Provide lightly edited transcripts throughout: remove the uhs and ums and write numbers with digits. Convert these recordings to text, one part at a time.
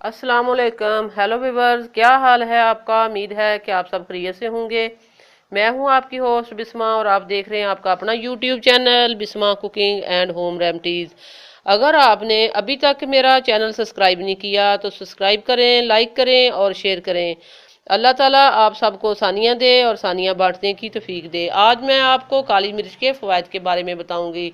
अस्सलाम वालेकुम। Hello viewers, क्या हाल है आपका। उम्मीद है कि आप सब खैरियत से होंगे। मैं हूं आपकी होस्ट बिस्मा और आप देख रहे हैं आपका अपना YouTube channel Bisma cooking and home remedies. अगर आपने अभी तक मेरा चैनल सब्सक्राइब नहीं किया तो सब्सक्राइब करें, लाइक करें और शेयर करें। अल्लाह ताला आप सबको सानियाँ दे और सानियाँ बांटने की तौफीक दे। आज मैं आपको काली मिर्च के फ़वाइद के बारे में बताऊंगी।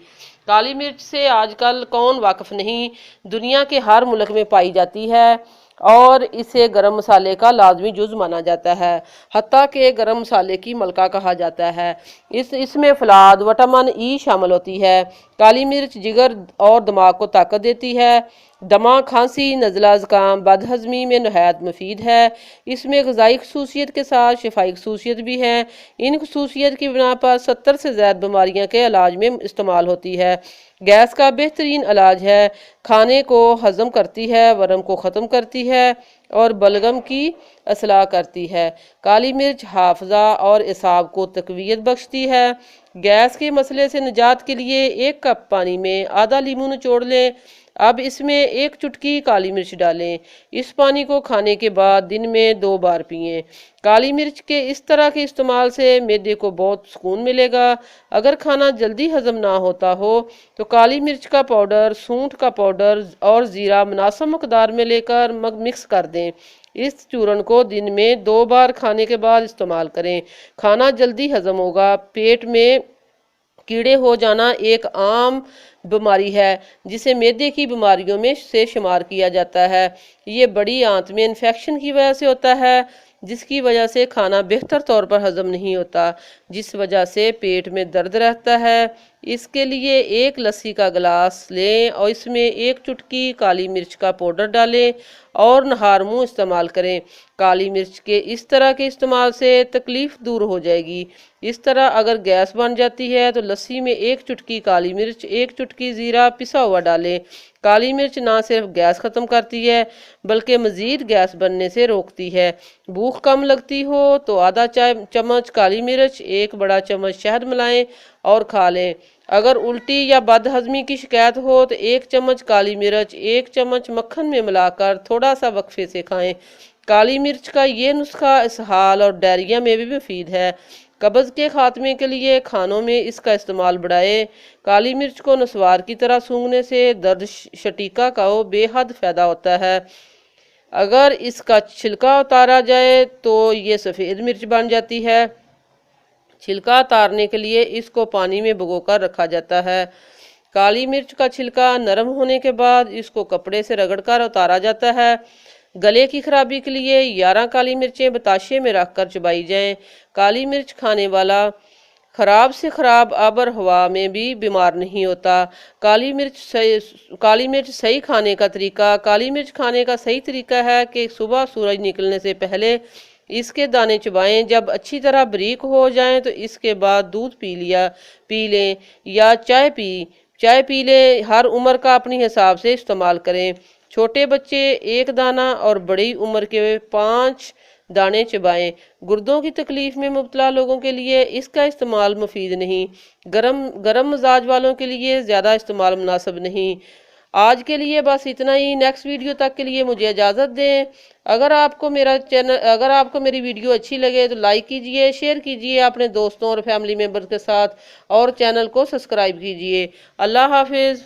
काली मिर्च से आजकल कौन वाकिफ़ नहीं, दुनिया के हर मुल्क में पाई जाती है और इसे गरम मसाले का लाजमी जुज़ माना जाता है। हत्ता के गरम मसाले की मलका कहा जाता है। इसमें फलाद विटामिन ई शामिल होती है। काली मिर्च जिगर और दिमाग को ताकत देती है। दमा, खांसी, नज़ला, ज़ुकाम, बदहज़मी में नहायत मुफीद है। इसमें ग़िज़ाई खसूसियत के साथ शफाई खसूसियत भी है। इन खसूसियत की बिना पर 70 से ज़्यादा बीमारियाँ के इलाज में इस्तेमाल होती है। गैस का बेहतरीन इलाज है। खाने को हज़म करती है, वरम को ख़त्म करती है और बलगम की असलाह करती है। काली मिर्च हाफजा और एसाब को तक़वियत बख्शती है। गैस के मसले से निजात के लिए 1 कप पानी में आधा लीमू निचोड़ लें। अब इसमें 1 चुटकी काली मिर्च डालें। इस पानी को खाने के बाद दिन में 2 बार पिएं। काली मिर्च के इस तरह के इस्तेमाल से मैदे को बहुत सुकून मिलेगा। अगर खाना जल्दी हजम ना होता हो तो काली मिर्च का पाउडर, सूंठ का पाउडर और ज़ीरा मुनासिब मकदार में लेकर मिक्स कर दें। इस चूर्ण को दिन में 2 बार खाने के बाद इस्तेमाल करें। खाना जल्दी हजम होगा। पेट में कीड़े हो जाना एक आम बीमारी है जिसे मैदे की बीमारियों में से शुमार किया जाता है। ये बड़ी आंत में इन्फेक्शन की वजह से होता है, जिसकी वजह से खाना बेहतर तौर पर हजम नहीं होता, जिस वजह से पेट में दर्द रहता है। इसके लिए 1 लस्सी का गिलास लें और इसमें 1 चुटकी काली मिर्च का पाउडर डालें और नहार मुंह इस्तेमाल करें। काली मिर्च के इस तरह के इस्तेमाल से तकलीफ दूर हो जाएगी। इस तरह अगर गैस बन जाती है तो लस्सी में 1 चुटकी काली मिर्च, 1 चुटकी ज़ीरा पिसा हुआ डालें। काली मिर्च ना सिर्फ गैस ख़त्म करती है बल्कि मज़ीद गैस बनने से रोकती है। भूख कम लगती हो तो आधा चम्मच काली मिर्च, 1 बड़ा चम्मच शहद मिलाएं और खा लें। अगर उल्टी या बदहज़मी की शिकायत हो तो 1 चम्मच काली मिर्च 1 चम्मच मक्खन में मिलाकर थोड़ा सा वक्फे से खाएं। काली मिर्च का ये नुस्खा इसहाल और डायरिया में भी मुफीद है। कब्ज़ के खात्मे के लिए खानों में इसका इस्तेमाल बढ़ाए। काली मिर्च को नस्वार की तरह सूंघने से दर्द शटीका का बेहद फ़ायदा होता है। अगर इसका छिलका उतारा जाए तो ये सफ़ेद मिर्च बन जाती है। छिलका उतारने के लिए इसको पानी में भिगोकर रखा जाता है। काली मिर्च का छिलका नरम होने के बाद इसको कपड़े से रगड़कर उतारा जाता है। गले की खराबी के लिए 11 काली मिर्चें बताशे में रखकर चबाई जाएं। काली मिर्च खाने वाला खराब से खराब आबर हवा में भी बीमार नहीं होता। काली मिर्च सही खाने का तरीका। काली मिर्च खाने का सही तरीका है कि सुबह सूरज निकलने से पहले इसके दाने चबाएं। जब अच्छी तरह बारीक हो जाएं तो इसके बाद दूध पी लें या चाय पी लें। हर उम्र का अपनी हिसाब से इस्तेमाल करें। छोटे बच्चे 1 दाना और बड़ी उम्र के 5 दाने चबाएं। गुर्दों की तकलीफ में मुब्तला लोगों के लिए इसका इस्तेमाल मुफीद नहीं। गरम मिजाज वालों के लिए ज़्यादा इस्तेमाल मुनासिब नहीं। आज के लिए बस इतना ही। नेक्स्ट वीडियो तक के लिए मुझे इजाज़त दें। अगर आपको मेरी वीडियो अच्छी लगे तो लाइक कीजिए, शेयर कीजिए अपने दोस्तों और फैमिली मेम्बर के साथ और चैनल को सब्सक्राइब कीजिए। अल्लाह हाफिज़।